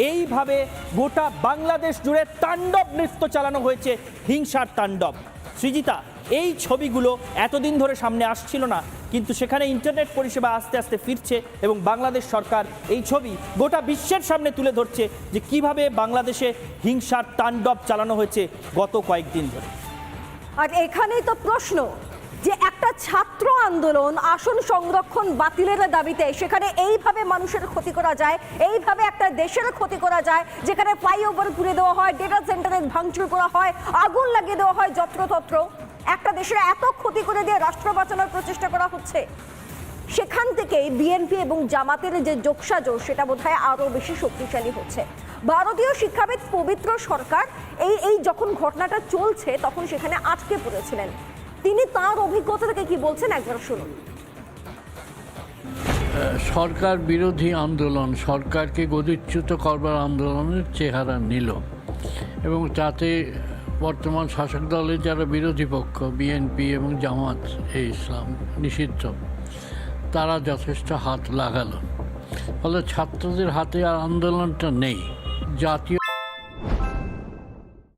এইভাবে গোটা বাংলাদেশ জুড়ে তাণ্ডব নৃত্য চালানো হয়েছে, হিংসার তাণ্ডব। সৃজিতা, এই ছবিগুলো এতদিন ধরে সামনে আসছিল না, কিন্তু সেখানে ইন্টারনেট পরিষেবা আস্তে আস্তে ফিরছে এবং বাংলাদেশ সরকার এই ছবি গোটা বিশ্বের সামনে তুলে ধরছে যে কিভাবে বাংলাদেশে হিংসার তাণ্ডব চালানো হয়েছে গত কয়েকদিন ধরে। আর এখানেই তো প্রশ্ন যে একটা ছাত্র আন্দোলন আসন সংরক্ষণ বাতিলের দাবিতে সেখানে এইভাবে মানুষের ক্ষতি করা যায়, এইভাবে একটা দেশের ক্ষতি করা যায়, যেখানে ফ্লাইওভার পুড়ে দেওয়া হয়, ডেটা সেন্টারে ভাঙচুর করা হয়, আগুন লাগিয়ে দেওয়া হয় যত্রতত্র, একটা দেশের এত ক্ষতি করে দিয়ে রাষ্ট্র বাঁচানোর প্রচেষ্টা করা হচ্ছে। সেখান থেকেই বিএনপি এবং জামাতের যে যোগসাজশ সেটা বোধহয় আরো বেশি শক্তিশালী হচ্ছে। ভারতীয় শিক্ষাবিদ পবিত্র সরকার এই যখন ঘটনাটা চলছে তখন সেখানে আটকে পড়েছিলেন। তিনি তার অভিজ্ঞতা থেকে কি বলছেন একবার শুনুন। সরকার বিরোধী আন্দোলন সরকারকে গদিচ্যুত করবার আন্দোলনের চেহারা নিল এবং তাতে বর্তমান শাসক দলের যারা বিরোধী পক্ষ বিএনপি এবং জামাত ইসলাম নিষিদ্ধ, তারা যথেষ্ট হাত লাগালো। ফলে ছাত্রদের হাতে আর আন্দোলনটা নেই। জাতীয়